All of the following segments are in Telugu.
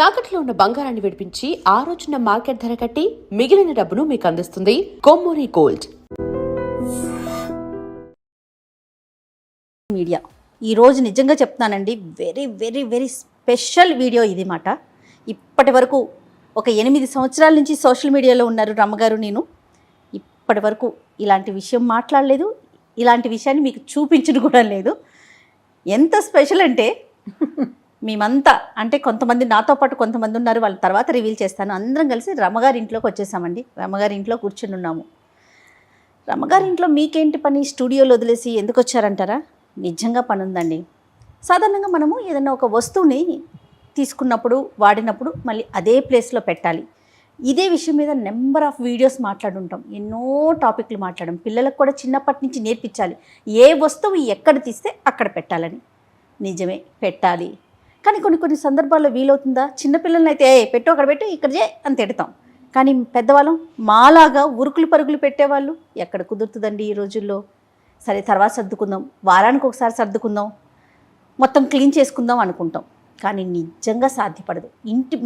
తాకట్లో ఉన్న బంగారాన్ని విడిపించి ఆ రోజున మార్కెట్ ధర కట్టి మిగిలిన డబ్బును మీకు అందిస్తుంది కొమ్మూరి గోల్డ్. మీడియా ఈరోజు నిజంగా చెప్తున్నానండి, very very very special video ఇది మాట. ఇప్పటి వరకు ఒక 8 సంవత్సరాల నుంచి సోషల్ మీడియాలో ఉన్నారు రమ్మగారు. నేను ఇప్పటి వరకు ఇలాంటి విషయం మాట్లాడలేదు, ఇలాంటి విషయాన్ని మీకు చూపించడం కూడా లేదు. ఎంత స్పెషల్ అంటే మేమంతా, అంటే కొంతమంది నాతో పాటు కొంతమంది ఉన్నారు, వాళ్ళ తర్వాత రివీల్ చేస్తాను. అందరం కలిసి రమ్మగారి ఇంట్లోకి వచ్చేసామండి. రమ్మగారి ఇంట్లో కూర్చుని ఉన్నాము. రమ్మగారి ఇంట్లో మీకేంటి పని, స్టూడియోలో వదిలేసి ఎందుకు వచ్చారంటారా? నిజంగా పని ఉందండి. సాధారణంగా మనము ఏదైనా ఒక వస్తువుని తీసుకున్నప్పుడు వాడినప్పుడు మళ్ళీ అదే ప్లేస్లో పెట్టాలి. ఇదే విషయం మీద నెంబర్ ఆఫ్ వీడియోస్ మాట్లాడుంటాం, ఎన్నో టాపిక్లు మాట్లాడడం. పిల్లలకు కూడా చిన్నప్పటి నుంచి నేర్పించాలి, ఏ వస్తువు ఎక్కడ తీస్తే అక్కడ పెట్టాలని. నిజమే, పెట్టాలి. కానీ కొన్ని సందర్భాల్లో వీలవుతుందా? చిన్నపిల్లల్ని అయితే పెట్టు అక్కడ పెట్టు ఇక్కడ చే అని తిడతాం. కానీ పెద్దవాళ్ళం మాలాగా ఉరుకులు పరుగులు పెట్టేవాళ్ళు ఎక్కడ కుదురుతుందండి ఈ రోజుల్లో. సరే తర్వాత సర్దుకుందాం, వారానికి ఒకసారి సర్దుకుందాం, మొత్తం క్లీన్ చేసుకుందాం అనుకుంటాం. కానీ నిజంగా సాధ్యపడదు.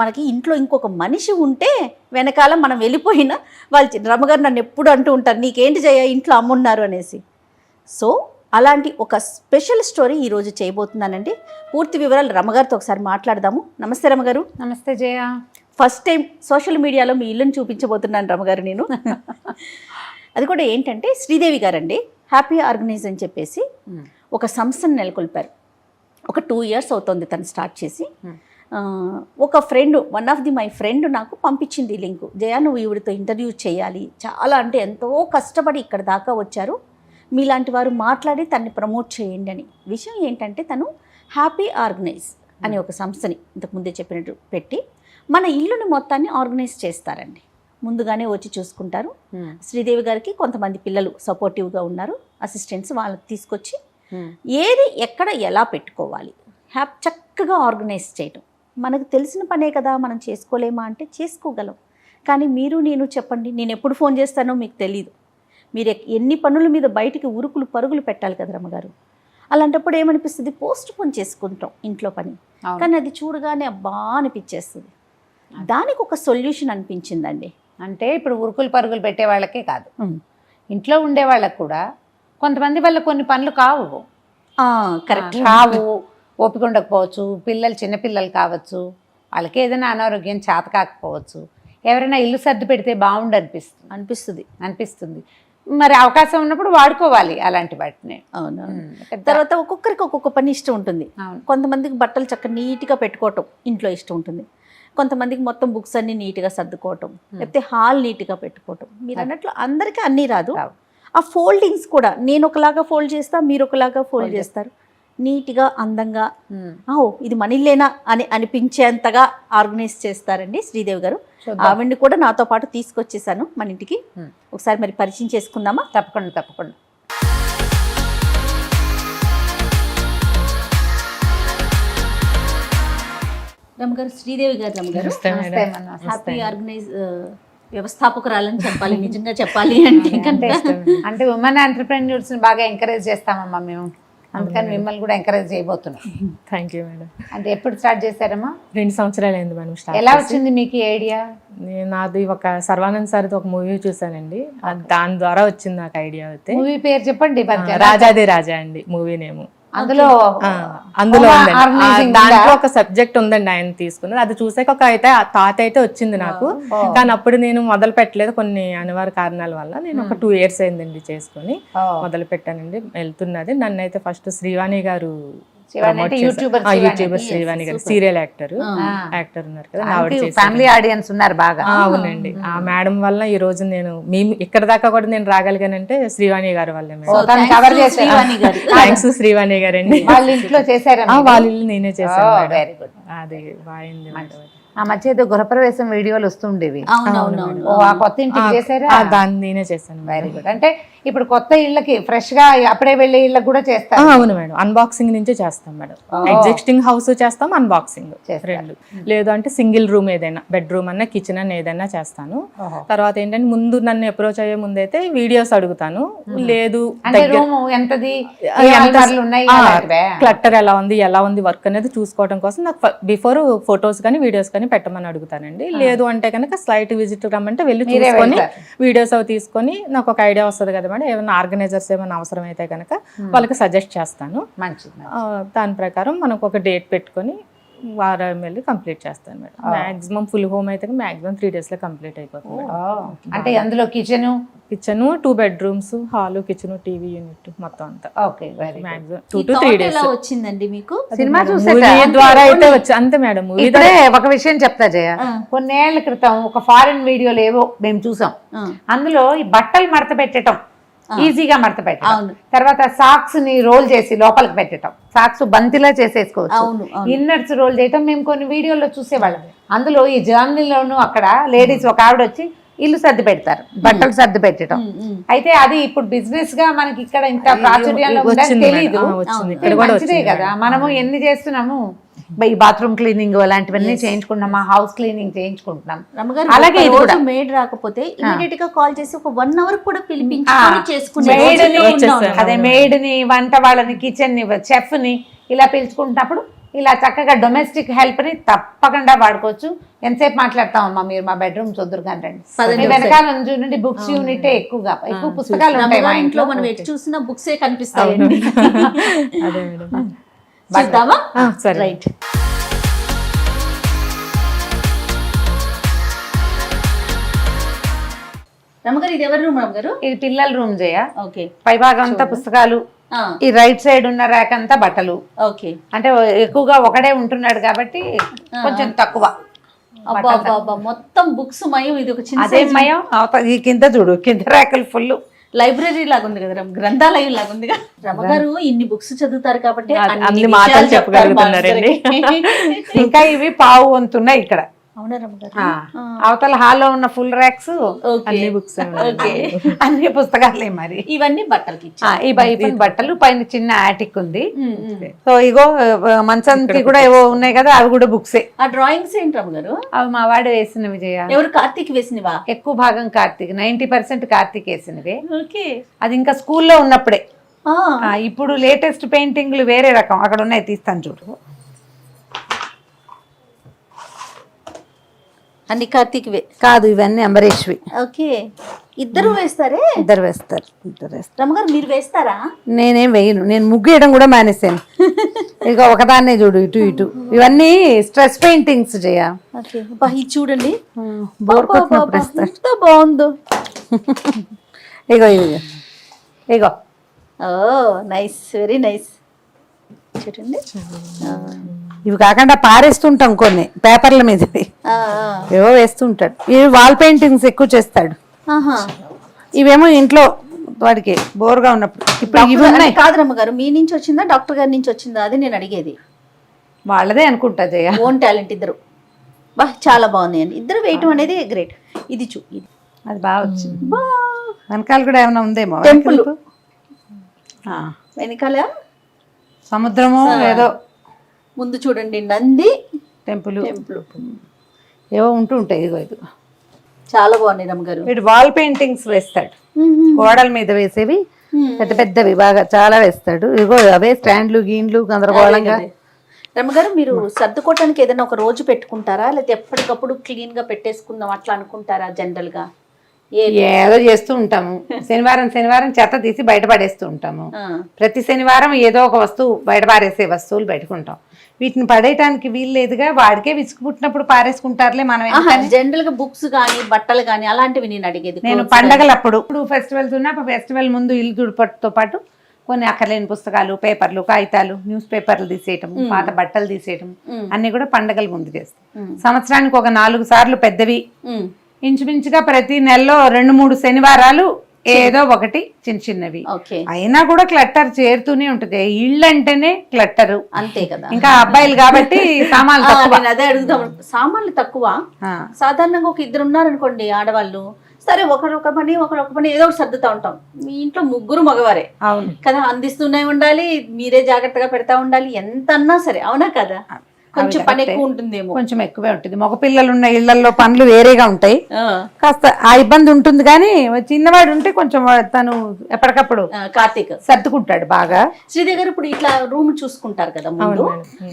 మనకి ఇంట్లో ఇంకొక మనిషి ఉంటే వెనకాల మనం వెళ్ళిపోయినా వాళ్ళు రమ్మగారు నన్ను ఎప్పుడు అంటూ ఉంటారు, నీకేంటి జయ ఇంట్లో అమ్మున్నారు అనేసి. సో అలాంటి ఒక స్పెషల్ స్టోరీ ఈరోజు చేయబోతున్నానండి. పూర్తి వివరాలు రమ్మగారితో ఒకసారి మాట్లాడదాము. నమస్తే రమ్మగారు. నమస్తే జయ. ఫస్ట్ టైం సోషల్ మీడియాలో మీ ఇల్లుని చూపించబోతున్నాను రమ్మగారు నేను. అది కూడా ఏంటంటే శ్రీదేవి గారండి హ్యాపీ ఆర్గనైజ్ అని చెప్పేసి ఒక సంస్థను నెలకొల్పారు. ఒక 2 years అవుతుంది తను స్టార్ట్ చేసి. ఒక friend, one of the my friend నాకు పంపించింది లింకు. జయ నువ్వు ఈవిడితో ఇంటర్వ్యూ చేయాలి, చాలా అంటే ఎంతో కష్టపడి ఇక్కడ దాకా వచ్చారు, మీలాంటి వారు మాట్లాడి తన్ని ప్రమోట్ చేయండి అని. విషయం ఏంటంటే తను హ్యాపీ ఆర్గనైజ్ అనే ఒక సంస్థని ఇంతకుముందే చెప్పినట్టు పెట్టి మన ఇల్లుని మొత్తాన్ని ఆర్గనైజ్ చేస్తారండి. ముందుగానే వచ్చి చూసుకుంటారు. శ్రీదేవి గారికి కొంతమంది పిల్లలు సపోర్టివ్గా ఉన్నారు, అసిస్టెంట్స్, వాళ్ళకి తీసుకొచ్చి ఏది ఎక్కడ ఎలా పెట్టుకోవాలి చక్కగా ఆర్గనైజ్ చేయటం. మనకు తెలిసిన పనే కదా, మనం చేసుకోలేమా అంటే చేసుకోగలం. కానీ మీరు నేను చెప్పండి, నేను ఎప్పుడు ఫోన్ చేస్తానో మీకు తెలీదు. మీరు ఎన్ని పనుల మీద బయటికి ఉరుకులు పరుగులు పెట్టాలి కదా రమ్మగారు. అలాంటప్పుడు ఏమనిపిస్తుంది, పోస్ట్ పోన్ చేసుకుంటాం ఇంట్లో పని. కానీ అది చూడగానే అబ్బా అనిపించేస్తుంది. దానికి ఒక సొల్యూషన్ అనిపించిందండి. అంటే ఇప్పుడు ఉరుకులు పరుగులు పెట్టే వాళ్ళకే కాదు, ఇంట్లో ఉండే వాళ్ళకు కూడా కొంతమంది వల్ల కొన్ని పనులు కావు. కరెక్ట్, కావు, ఓపిక ఉండకపోవచ్చు, పిల్లలు చిన్నపిల్లలు కావచ్చు, వాళ్ళకి ఏదైనా అనారోగ్యం చేత కాకపోవచ్చు, ఎవరైనా ఇల్లు సర్ది పెడితే బాగుండు అనిపిస్తుంది. మరి అవకాశం ఉన్నప్పుడు వాడుకోవాలి అలాంటి వాటిని. అవును. తర్వాత ఒక్కొక్కరికి ఒక్కొక్క పని ఇష్టం ఉంటుంది. కొంతమందికి బట్టలు చక్కగా నీట్గా పెట్టుకోవటం ఇంట్లో ఇష్టం ఉంటుంది. కొంతమందికి మొత్తం బుక్స్ అన్ని నీట్గా సర్దుకోవటం, లేకపోతే హాల్ నీట్గా పెట్టుకోవటం. మీరు అన్నట్లు అందరికీ అన్నీ రాదు. ఆ ఫోల్డింగ్స్ కూడా నేను ఒకలాగా ఫోల్డ్ చేస్తా, మీరు ఒకలాగా ఫోల్డ్ చేస్తారు. నీట్గా అందంగా ఇది మనీలేనా అని అనిపించేంతగా ఆర్గనైజ్ చేస్తారండి శ్రీదేవి గారు. ఆవిడ్ని కూడా నాతో పాటు తీసుకొచ్చేసాను మన ఇంటికి. ఒకసారి మరి పరిచయం చేసుకుందామా? తప్పకుండా. రమ్మగారు, శ్రీదేవి గారు. రమ్మగారు హ్యాపీ ఆర్గనైజ్ వ్యవస్థాపకురాలని చెప్పాలి, నిజంగా చెప్పాలి అంటే ఉమెన్ ఎంటర్‌ప్రెన్యూర్స్ బాగా ఎంకరేజ్ చేస్తామమ్మా మేము, అందుకని మిమ్మల్ని కూడా ఎంకరేజ్ చేయబోతున్నాం. Thank you madam. అంటే ఎప్పుడు స్టార్ట్ చేశారమ్మా? 2 సంవత్సరాలు అయింది మేడం స్టార్ట్. ఎలా వచ్చింది మీకు ఈ ఐడియా? నాది ఒక సర్వానంద్ సార్ది ఒక మూవీ చూసానండి, దాని ద్వారా వచ్చింది నాకు ఐడియా. అయితే మూవీ పేరు చెప్పండి. రాజాది రాజా అండి మూవీ నేమ్. అందులో దాంట్లో ఒక సబ్జెక్ట్ ఉందండి, ఆయన తీసుకున్నది. అది చూసాక ఒక థాట్ అయితే వచ్చింది నాకు. కానీ అప్పుడు నేను మొదలు పెట్టలేదు, కొన్ని అనివార్య కారణాల వల్ల. నేను ఒక 2 years అయిందండి చేసుకుని మొదలు పెట్టానండి. వెళ్తున్నది. నన్ను అయితే ఫస్ట్ శ్రీవాణి గారు, యూట్యూబర్ శ్రీవాణి గారు, సీరియల్ యాక్టర్ ఉన్నారు కదా, ఫ్యామిలీ ఆడియన్స్ ఉన్నారు బాగా. అవునండి, ఆ మేడం వల్ల ఈ రోజు మేము ఇక్కడ దాకా కూడా నేను రాగలిగానంటే శ్రీవాణి గారి వల్లే. థ్యాంక్స్ శ్రీవాణి గారు అండి. వాళ్ళ ఇంట్లో చేశారా? వాళ్ళ ఇల్లు నేనే చేశాను. అది బాగుంది. ఆ మధ్య ఏదో గృహప్రవేశం వీడియోలు వస్తుండేవి. ఆ కొత్త ఇంటికి చేశారా? దాన్ని నేనే చేశాను. Very good. అంటే ఇప్పుడు కొత్త ఇళ్ళకి ఫ్రెష్ గా అప్పుడే వెళ్ళే ఇళ్ళకి కూడా చేస్తాం? అవును మేడం, అన్బాక్సింగ్ నుంచే చేస్తాం మేడం. ఎగ్జిస్టింగ్ హౌస్ చేస్తాం, అన్బాక్సింగ్ రెండు. లేదు అంటే సింగిల్ రూమ్ ఏదైనా, బెడ్రూమ్ అన్న కిచెన్ అన్న ఏదైనా చేస్తాను. తర్వాత ఏంటంటే ముందు నన్ను అప్రోచ్ అయ్యే ముందు అయితే వీడియోస్ అడుగుతాను. లేదు ఎంతది, క్లట్టర్ ఎలా ఉంది వర్క్ అనేది చూసుకోవడం కోసం నాకు బిఫోర్ ఫొటోస్ కానీ వీడియోస్ కానీ పెట్టమని అడుగుతానండి. లేదు అంటే కనుక స్లైట్ విజిట్ రమ్మంటే వెళ్ళి మీరే చూసుకొని వెళ్తారు. వీడియోస్ అవి తీసుకొని నాకు ఒక ఐడియా వస్తుంది కదా మేడం, ఏమైనా ఆర్గనైజర్స్ ఏమైనా అవసరం అయితే కనుక వాళ్ళకి సజెస్ట్ చేస్తాను. మంచిది. దాని ప్రకారం మనకు ఒక డేట్ పెట్టుకొని వారం వెళ్ళి కంప్లీట్ చేస్తాను మేడం. మాక్సిమం ఫుల్ హోమ్ అయితే మాక్సిమం 3 days లో కంప్లీట్ అయిపోతుంది మేడం. అంటే అందులో kitchen 2 bedrooms, hall, kitchen, TV unit మొత్తం అంతా ఓకే వెరీ మాక్సిమం ఈ 2 to 3 thought days. ఎలా వచ్చిందండి మీకు? సినిమా మూవీ ద్వారా అయితే వచ్చి అంతే మేడం. మూవీ ఇప్పుడే ఒక విషయం చెప్తా జయ, కొన్నేళ్ల క్రితం ఒక ఫారిన్ వీడియోలు ఏవో మేము చూసాం. అందులో ఈ బట్టలు మడత పెట్టడం ఈజీగా మడత పెట్టడం, తర్వాత సాక్స్ ని రోల్ చేసి లోపలికి పెట్టడం, సాక్స్ బంతిలా చేసేసుకోవచ్చు, ఇన్నర్స్ రోల్ చేయటం మేము కొన్ని వీడియోల్లో చూసేవాళ్ళం. అందులో ఈ జర్నీలోను అక్కడ లేడీస్ ఒక ఆవిడ వచ్చి ఇల్లు సర్ది పెడతారు, బట్టలు సర్ది పెట్టడం. అయితే అది ఇప్పుడు బిజినెస్ గా మనకి ఇక్కడ ఇంత ప్రాచుర్యంలో ఉందని తెలీదు. మంచిదే కదా, మనము ఎన్ని చేస్తున్నాము, ఈ బాత్రూమ్ క్లీనింగ్ అలాంటివన్నీ చేయించుకుంటున్నాం, హౌస్ క్లీనింగ్ చేయించుకుంటున్నాం. అలాగే ఇది కూడా మేడ్ రాకపోతే ఇమీడియట్ గా కాల్ చేసి ఒక 1 hour కూడా పిలిపించి అదే మేడ్ ని, వంట వాళ్ళని, కిచెన్ ని, చెఫ్ ని ఇలా పిలుచుకుంటున్నప్పుడు ఇలా చక్కగా డొమెస్టిక్ హెల్ప్ ని తప్పకుండా వాడుకోవచ్చు. ఎంతసేపు మాట్లాడతామమ్మా మీరు మా బెడ్రూమ్ చదురు కానీ వెనకాల చూడండి, బుక్స్ యూనిట్ ఎక్కువ పుస్తకాలు ఉంటాయి మా ఇంట్లో. మనం ఎటు చూసినా బుక్సే కనిపిస్తాయి. అదే మేడం. చూద్దామా? సరే రైట్. రమ్మగారు ఇది ఎవరి రూమ్ రమ్మగారు? ఇది పిల్లల రూమ్ చేయ. ఓకే. పైభాగం అంతా పుస్తకాలు, ఈ రైట్ సైడ్ ఉన్న ర్యాక్ అంతా బట్టలు. ఓకే. అంటే ఎక్కువగా ఒకడే ఉంటున్నాడు కాబట్టి కొంచెం తక్కువ. మొత్తం బుక్స్ మయం. ఇది ఒక చిన్న అదే మయం. ఈ కింద చూడు, కింద ర్యాకులు ఫుల్ లైబ్రరీ లాగా ఉంది కదా, గ్రంథాలయం లాగా ఉంది కదా. రమ్మగారు ఇన్ని బుక్స్ చదువుతారు కాబట్టి అన్ని మాటలు చెప్పగలుగుతున్నారండి. ఇంకా ఇవి పావు వంతున్నాయి ఇక్కడ. అవునా రమ్మగారు? అవతల హాల్లో ఉన్న ఫుల్ ర్యాక్స్ అన్ని బుక్స్, అన్ని పుస్తకాలే. మరి ఇవన్నీ బట్టలకి ఈ బైపున బట్టలు, పైన చిన్న ఆటిక్ ఉంది. సో ఇగో మంచానికి కూడా ఏవో ఉన్నాయి కదా, అవి కూడా బుక్సే. ఆ డ్రాయింగ్స్ ఏంటి రమ్మగారు? అవి మా వాడు వేసినవి చేయ. ఎవరు? కార్తీక్ వేసినవా? ఎక్కువ భాగం కార్తీక్, 90% కార్తీక్ వేసినవి. ఓకే. అది ఇంకా స్కూల్లో ఉన్నప్పుడే. ఇప్పుడు లేటెస్ట్ పెయింటింగ్లు వేరే రకం అక్కడ ఉన్నాయి, తీస్తాను చూడు. అన్ని కార్తీక్ కాదు, ఇవన్నీ అంబరీష్వి. ఓకే. ఇద్దరు వేస్తారే? ఇద్దరు వేస్తారు. రమ్మగారు మీరు వేస్తారా? నేనేం వేయను, నేను ముగ్గు వేయడం కూడా మానేసాను. ఇక ఒకదాన్నే చూడు, ఇటు ఇటు. ఇవన్నీ స్ట్రెస్ పెయింటింగ్స్ చేయ. ఇది చూడండి, ఎంత బాగుందో. ఇగో ఇగో ఇగో. ఓ నైస్, వెరీ నైస్. చూడండి, ఇవి కాకుండా పారేస్తుంటాం కొన్ని పేపర్ల మీద, ఏవో వేస్తుంటాడు. ఇవి వాల్ పెయింటింగ్స్ ఎక్కువ చేస్తాడు. ఇవేమో ఇంట్లో వాడికి బోర్గా ఉన్నప్పుడు. ఇప్పుడు ఇవి ఉన్నాయి. కాదు రమ్మగారు, మీ నుంచి వచ్చిందా డాక్టర్ గారి నుంచి వచ్చిందా? అది నేను అడిగేది. వాళ్ళదే అనుకుంటా జయ. ఓన్ టాలెంట్ ఇద్దరు. బా చాలా బాగున్నాయండి ఇద్దరు వేయటం అనేది గ్రేట్. ఇది ఇది అది బాగా వచ్చింది. వెనకాల కూడా ఏమైనా ఉందేమో. టెంపుల్ వెనకాల సముద్రము ఏదో, ముందు చూడండి నంది, టెంపుల్ ఏవో ఉంటూ ఉంటాయి. ఇదిగో ఇది చాలా బాగున్నాయి రమ్మగారు. వీడు వాల్ పెయింటింగ్స్ వేస్తాడు, గోడల మీద వేసేవి పెద్ద పెద్దవి బాగా చాలా వేస్తాడు. ఇదిగో అవే స్టాండ్లు గీన్లు గందరగోళంగా. రమ్మగారు మీరు సర్దుకోవటానికి ఏదైనా ఒక రోజు పెట్టుకుంటారా, లేకపోతే ఎప్పటికప్పుడు క్లీన్ గా పెట్టేసుకుందాం అట్లా అనుకుంటారా? జనరల్ గా ఏదో చేస్తూ ఉంటాము. శనివారం చెత్త తీసి బయట పడేస్తూ ఉంటాము. ప్రతి శనివారం ఏదో ఒక వస్తువు బయట పారేసే వస్తువులు పెట్టుకుంటాం. వీటిని పడేయటానికి వీలు లేదుగా, వాడికే విసుగు పుట్టినప్పుడు పారేసుకుంటారులే. మనం జనరల్ గా బుక్స్ కానీ బట్టలు కానీ అలాంటివి నేను అడిగేది. నేను పండగలప్పుడు ఫెస్టివల్స్ ఉన్నా, ఫెస్టివల్ ముందు ఇల్లు తుడిపట్టుతో పాటు కొన్ని అక్కర్లేని పుస్తకాలు, పేపర్లు, కాగితాలు, న్యూస్ పేపర్లు తీసేయటం, పాత బట్టలు తీసేయటం అన్ని కూడా పండగల ముందు చేస్తాం. సంవత్సరానికి ఒక 4 సార్లు పెద్దవి, ఇంచుమించుగా ప్రతి నెలలో 2-3 శనివారాలు ఏదో ఒకటి చిన్న చిన్నవి. అయినా కూడా క్లట్టర్ చేరుతూనే ఉంటది. ఇళ్ళు అంటేనే క్లట్టరు, అంతే కదా. ఇంకా అబ్బాయిలు కాబట్టి సామాన్లు తక్కువ. అదే అడుగుదాం, సామాన్లు తక్కువ. సాధారణంగా ఒక 2 ఉన్నారనుకోండి ఆడవాళ్ళు, సరే ఒకరొక పని ఒకరొక పని ఏదో ఒకటి సర్దుతా ఉంటాం. మీ ఇంట్లో 3 మగవారే కదా, అందిస్తూనే ఉండాలి, మీరే జాగ్రత్తగా పెడతా ఉండాలి, ఎంత అన్నా సరే. అవునా కదా? కొంచెం పని ఎక్కువ ఉంటుందేమో. కొంచెం ఎక్కువే ఉంటుంది. మగ పిల్లలు ఉన్న ఇళ్లలో పనులు వేరేగా ఉంటాయి, కాస్త ఆ ఇబ్బంది ఉంటుంది. కానీ చిన్నవాడు ఉంటే కొంచెం తను ఎప్పటికప్పుడు కార్తీక్ సర్దుకుంటాడు బాగా. శ్రీదేవి గారు ఇప్పుడు ఇట్లా రూమ్ చూసుకుంటారు కదా ముందు,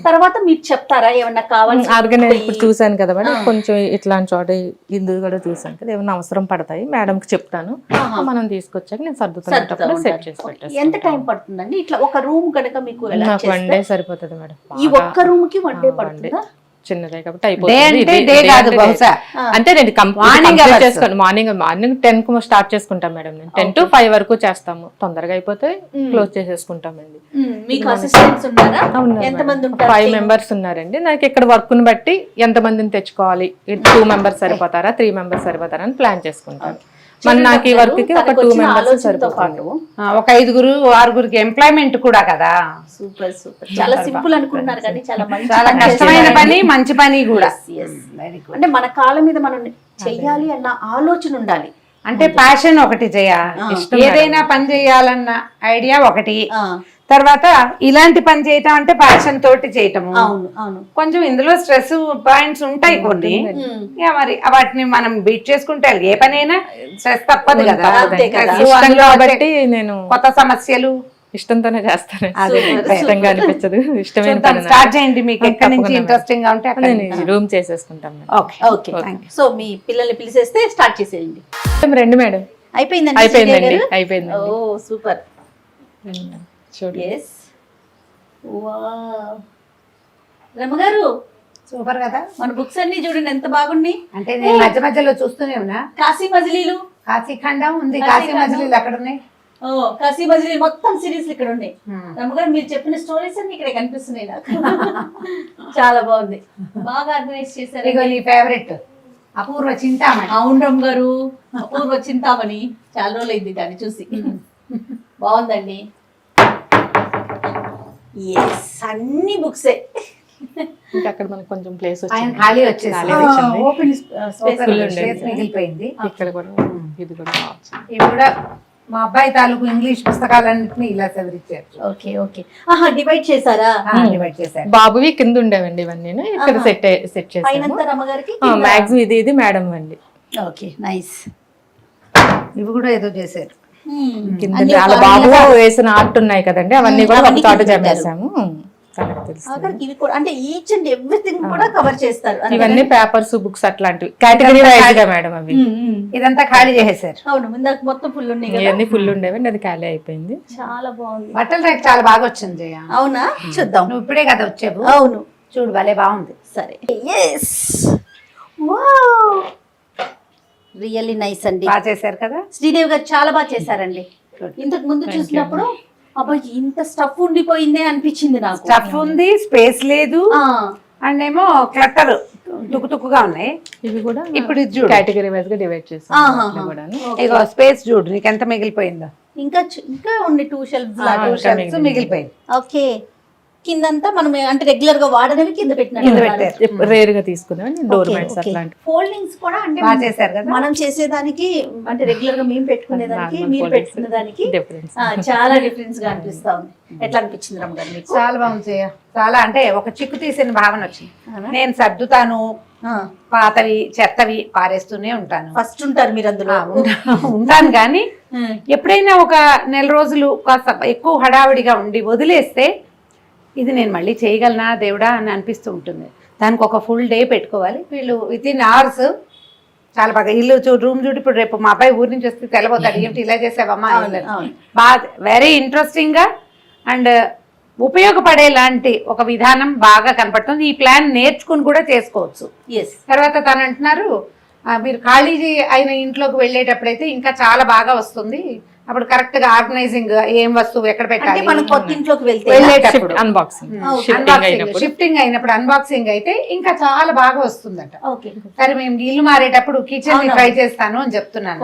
తర్వాత మీరు చెప్తారా ఏమన్నా కావాలి? ఆర్గనైజ్ ఇప్పుడు చూసాను కదా మేడం, కొంచెం ఇట్లాంటి చోట ఇందు కూడా చూసాను కదా, ఏమన్నా అవసరం పడతాయి మేడంకి చెప్తాను, మనం తీసుకొచ్చాక నేను సర్దుతున్నప్పుడు సెట్ చేసి పెట్టేస్తాను. ఎంత టైం పడుతుందండి ఇట్లా ఒక రూమ్ కనుక మీకు? నాకు 1 డే సరిపోతుంది మేడం. ఈ ఒక్క రూమ్ కి 1 డే పడుతుందా? చిన్నదే కాబట్టి అయిపోతుంది. అంటే నేను మార్నింగ్ 10 కు స్టార్ట్ చేసుకుంటాం మేడం. నేను 10 to 5 వరకు చేస్తాము. తొందరగా అయిపోతే క్లోజ్ చేసేసుకుంటామండి. మీకు అసిస్టెంట్స్ ఉన్నారా? ఎంతమంది ఉంటారు? 5 మెంబర్స్ ఉన్నారండి. నాకు ఇక్కడ వర్క్ ని బట్టి ఎంత మందిని తెచ్చుకోవాలి, 2 మెంబర్స్ సరిపోతారా 3 మెంబర్స్ సరిపోతారా అని ప్లాన్ చేసుకుంటాను. మన నాకు ఈ వర్క్ కి ఒక 2 మెంబర్స్ సరిపోతారు. ఒక 5 6 ఎంప్లాయ్మెంట్ కూడా కదా. Super super. చాలా సింపుల్ అనుకుంటున్నారు కానీ చాలా చాలా కష్టమైన పని, మంచి పని కూడా. అంటే మన కాళ్ళ మీద మనం చెయ్యాలి అన్న ఆలోచన ఉండాలి. అంటే ప్యాషన్ ఒకటి ఏదైనా పని చేయాలన్న ఐడియా ఒకటి, తర్వాత ఇలాంటి పని చేయటం అంటే ప్యాషన్ తోటి చేయటము. కొంచెం ఇందులో స్ట్రెస్ పాయింట్స్ ఉంటాయి కొన్ని, మరి వాటిని మనం బీట్ చేసుకుంటే ఏ పనైనా స్ట్రెస్ తప్పదు కదా. కాబట్టి నేను కొత్త సమస్యలు ఇష్టంతోనే చేస్తాను. ఇష్టంగా అనిపించదు. ఇష్టమైన స్టార్ట్ చేయండి. మీకు ఎక్కడి నుంచి ఇంట్రెస్టింగ్ గా ఉంటే రూమ్ చేసేసుకుంటాం. సో మీ పిల్లల్ని పిలిచేస్తే స్టార్ట్ చేసేయండి. రండి మేడం. అయిపోయిందండి. అయిపోయింది. ఓ సూపర్. రమ్మగారు సూపర్ కదా. మన బుక్స్ అన్ని చూడండి ఎంత బాగున్నాయి. అంటే నేను మధ్య మధ్యలో చూస్తూనే ఉన్నా. కాశీ మజిలీలు, కాశీ ఖండం ఉంది, కాశీ మజిలీలు అక్కడ ఉన్నాయి. కాశీ మజిలీ మొత్తం సిరీస్ ఇక్కడ ఉన్నాయి. రమ్మగారు మీరు చెప్పిన స్టోరీస్ అన్ని ఇక్కడ కనిపిస్తున్నాయి నాకు. చాలా బాగుంది, బాగా ఆర్గనైజ్ చేశారు. ఇగో నీ ఫేవరెట్ అపూర్వ చింతామణి. అవును రమ్మగారు, అపూర్వ చింతామణి. చాలా రోజులు అయింది దాన్ని చూసి. బాగుందండి. అన్ని బుక్సే. ఇంకా అక్కడ మనకు కొంచెం ప్లేస్ వచ్చింది, ఖాళీ వచ్చేసి ఓపెన్ స్పేస్ మిగిలిపోయింది. ఇక్కడ కూడా ఇది కూడా ఇవి కూడా మా అబ్బాయి తాలూకు ఇంగ్లీష్ పుస్తకాలన్నింటినీ ఇలా సవరించారు. Okay okay. డివైడ్ చేశారా? డివైడ్ చేశారు. బాబువి కింద ఉండేవండి ఇవన్నీ, ఇక్కడ సెట్ చేసాము. మ్యాక్సిమం ఇది మేడం అండి. Okay nice. ఇవి కూడా ఏదో చేశారు కింద. వాళ్ళ బాబు వేసిన ఆర్ట్ ఉన్నాయి కదండి, అవన్నీ కూడా ఒక చోట జమేసాము. ఇవి కూడా అంటే ఈచ్ అండ్ ఎవ్రీథింగ్ కూడా కవర్ చేస్తారు. ఇవన్నీ పేపర్స్, బుక్స్ అట్లాంటివి కేటగిరీ వైజ్ గా మేడం. అవి ఇదంతా ఖాళీ చేసేసారు. అవును, ముందు మొత్తం ఫుల్ ఉన్నాయి, ఇవన్నీ ఫుల్ ఉండేవండి, అది ఖాళీ అయిపోయింది. చాలా బాగుంది. బట్టల రేట్ చాలా బాగా వచ్చింది. అవునా? చూద్దాం. నువ్వు ఇప్పుడే కదా వచ్చావు. అవును చూడు భలే బాగుంది. సరే. రియల్లీ నైస్ అండి. బాగా చేశారు కదా. శ్రీదేవి గారు చాలా బాగా చేశారండి. ఇంతకు ముందు చూసినప్పుడు అబ్బాయి ఇంత స్టఫ్ ఉండిపోయిందే అనిపించింది నాకు. స్టఫ్ ఉంది, స్పేస్ లేదు, అండ్ ఏమో క్లటర్ తుక్కుగా ఉన్నాయి. ఇవి కూడా ఇప్పుడు కేటగిరీ వైజ్ గా డివైడ్ చేస్తాం. ఇగో స్పేస్ చూడు నీకు ఎంత మిగిలిపోయిందో. ఇంకా ఉంది 2 షెల్ఫ్స్ మిగిలిపోయింది. ఓకే. కిందంతా మనం అంటే రెగ్యులర్ గా వాడనేవి కింద పెట్టినట్టు, రేర్ గా తీసుకునేవి డోర్ మ్యాట్స్ అట్లాంటి. ఫోల్డింగ్స్ కూడా అంటే బాగా చేశారు కదా. మనం చేసేదానికి అంటే రెగ్యులర్ గా మేము పెట్టుకునే దానికి మీరు పెట్టుకునే దానికి చాలా డిఫరెన్స్ గా అనిపిస్తా ఉంది. ఎట్లా అనిపించింది రమ్మగారు మీకు? చాలా బాగుంది. చాలా అంటే ఒక చిక్కు తీసిన భావన వచ్చింది. నేను సర్దుతాను, పాతవి చెత్తవి పారేస్తూనే ఉంటాను. ఫస్ట్ ఉంటారు మీరు అందులో. ఉంటాను కానీ ఎప్పుడైనా ఒక నెల రోజులు కాస్త ఎక్కువ హడావిడిగా ఉండి వదిలేస్తే ఇది నేను మళ్ళీ చేయగలనా దేవుడా అని అనిపిస్తూ ఉంటుంది. దానికి ఒక ఫుల్ డే పెట్టుకోవాలి. వీళ్ళు వితిన్ అవర్స్ చాలా బాగా ఇల్లు రూమ్ చూడు. ఇప్పుడు రేపు మా అబ్బాయి ఊరి నుంచి వస్తే తెలబోతాడు, ఏమిటి ఇలా చేసావమ్మా. బాగా వెరీ ఇంట్రెస్టింగ్ గా అండ్ ఉపయోగపడేలాంటి ఒక విధానం బాగా కనపడుతుంది. ఈ ప్లాన్ నేర్చుకుని కూడా చేసుకోవచ్చు. తర్వాత తను అంటున్నారు మీరు ఖాళీ అయిన ఇంట్లోకి వెళ్ళేటప్పుడైతే ఇంకా చాలా బాగా వస్తుంది. అప్పుడు కరెక్ట్ గా ఆర్గనైజింగ్ ఏం వస్తువు ఎక్కడ పెట్టాలి, మనం కొత్త ఇంట్లోకి వెళ్ళేటప్పుడు అన్బాక్సింగ్ షిఫ్టింగ్ అయినప్పుడు అన్బాక్సింగ్ అయితే ఇంకా చాలా బాగా వస్తుందట. సరే మేము ఇల్లు మారేటప్పుడు కిచెన్ ట్రై చేస్తాను అని చెప్తున్నాను.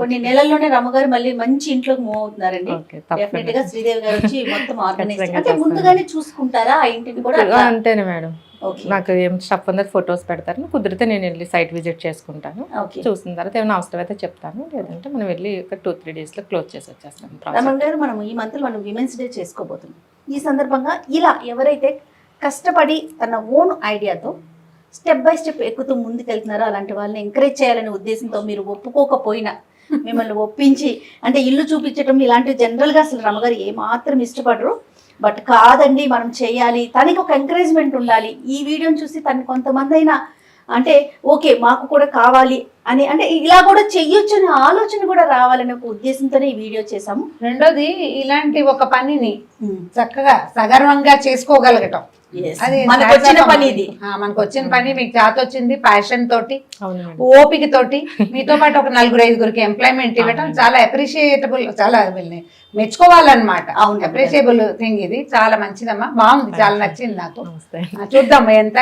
కొన్ని నెలల్లోనే రమ్మగారు మళ్ళీ మంచి ఇంట్లోకి మూవ్ అవుతున్నారండి. డెఫినెట్ గా శ్రీదేవి గారు వచ్చి మొత్తం ఆర్గనైజ్ అంటే ముందుగానే చూసుకుంటారా ఆ ఇంటిని కూడా? అంతేనే మేడం. నాకు ఏం స్టఫ్ ఉందో ఫొటోస్ పెడతారు, కుదిరితే నేను వెళ్ళి సైట్ విజిట్ చేసుకుంటాను. చూసిన తర్వాత ఏమైనా అవసరం అయితే చెప్తాను, లేదంటే మనం వెళ్ళి ఒక 2-3 days లో క్లోజ్ చేసి వచ్చేస్తాం. రమణ గారు, మనం ఈ మంత్ మనం విమెన్స్ డే చేసుకోబోతున్నాం. ఈ సందర్భంగా ఇలా ఎవరైతే కష్టపడి తన ఓన్ ఐడియాతో స్టెప్ బై స్టెప్ ఎక్కుతూ ముందుకెళ్తున్నారు. అలాంటి వాళ్ళని ఎంకరేజ్ చేయాలనే ఉద్దేశంతో మీరు ఒప్పుకోకపోయినా మిమ్మల్ని ఒప్పించి అంటే ఇల్లు చూపించడం ఇలాంటివి జనరల్గా అసలు రమగారు ఏమాత్రం ఇష్టపడరు. బట్ కాదండి మనం చేయాలి, తనకి ఒక ఎంకరేజ్మెంట్ ఉండాలి. ఈ వీడియోని చూసి తను కొంతమంది అయినా అంటే ఓకే మాకు కూడా కావాలి అని అంటే ఇలా కూడా చెయ్యొచ్చు అనే ఆలోచన కూడా రావాలనే ఒక ఉద్దేశంతోనే ఈ వీడియో చేసాము. రెండోది ఇలాంటి ఒక పనిని చక్కగా సగర్వంగా చేసుకోగలగటం, అది మనకు వచ్చిన పని ఇది. మనకు వచ్చిన పని మీకు చేత వచ్చింది, ప్యాషన్ తోటి, అవును మేడం. ఓపిక తోటి మీతో పాటు ఒక 4-5 ఎంప్లాయ్మెంట్ ఇవ్వటం చాలా అప్రిషియేటబుల్, చాలా మెచ్చుకోవాలన్నమాట. అవును, అప్రిషియబుల్ థింగ్ ఇది. చాలా మంచిదమ్మా, బాగుంది, చాలా నచ్చింది నాకు. నమస్తే. చూద్దాం ఎంత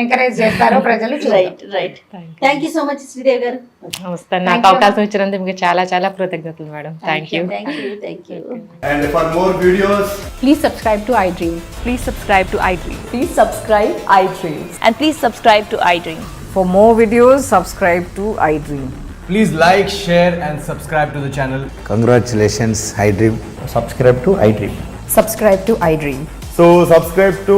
ఎంకరేజ్ చేస్తారో ప్రజలు. Right right. Thank you so much Sridevi గారు. నమస్తే. నాకు అవకాశం ఇచ్చినందుకు మీకు చాలా చాలా కృతజ్ఞతలు madam. Thank you. Thank you. And for more videos, Please subscribe to iDream. Please subscribe to iDream. Please subscribe iDreams. And please subscribe to iDream. For more videos, subscribe to iDream. please like, share and subscribe to the channel. Congratulations, iDream. Subscribe to iDream. Subscribe to iDream. So subscribe to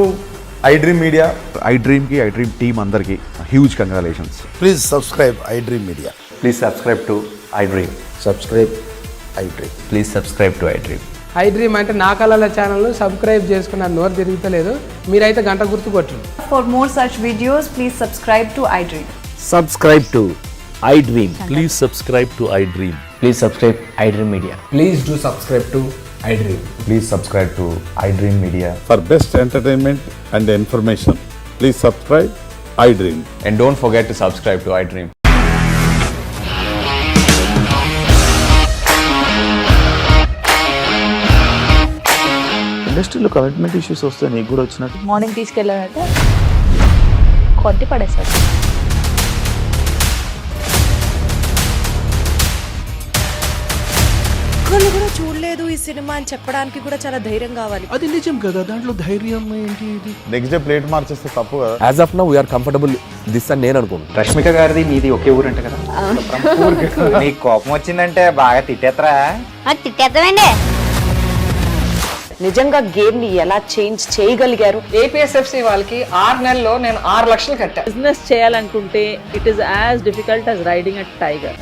iDream Media. iDream ki iDream team andarki huge congratulations. Please subscribe iDream Media. Please subscribe to iDream. Subscribe iDream. Please subscribe to iDream. iDream అంటే నా కళల ఛానల్ సబ్స్క్రైబ్ చేసుకున్న నోరు తిరుగుతలేదు, మీరైతే గంట గుర్తు కొట్టండి. For more such videos, please subscribe to iDream. Subscribe to iDream. Please subscribe to iDream. Please subscribe iDream Media. Please do subscribe to iDream. Please subscribe to iDream Media. For best entertainment and information, please subscribe iDream. And don't forget to subscribe to iDream. ఇండస్ట్రీలో కమిట్మెంట్ ఇష్యూస్ వస్తే నీకు కూడా వచ్చినట్టు మార్నింగ్ తీసుకెళ్ళాలంటే కొట్టి పడేస్తాడు. ఒక్కళ్ళు కూడా చూడలేదు ఈ సినిమా అని చెప్పడానికి కూడా చాలా ధైర్యం కావాలి. అది నిజం కదా, దాంట్లో ధైర్యం ఏంటి? ఇది నెక్స్ట్ డే ప్లేట్ మార్చేస్తే తప్పు కదా. As of now, we are comfortable this అని నేను అనుకుంటున్నాను. రష్మిక గారిది మీది ఒకే ఊరంట కదా. నీకు కోపం వచ్చిందంటే బాగా తిట్టేత్తరా? తిట్టేద్దామండి. నిజంగా గేమ్ ని ఎలా చేంజ్ చేయగలిగారు? ఏపీఎస్ఎఫ్సి వాళ్ళకి 6 నెలల్లో నేను 6 లక్షలు కట్టా. బిజినెస్ చేయాలనుకుంటే it is as difficult as riding a tiger.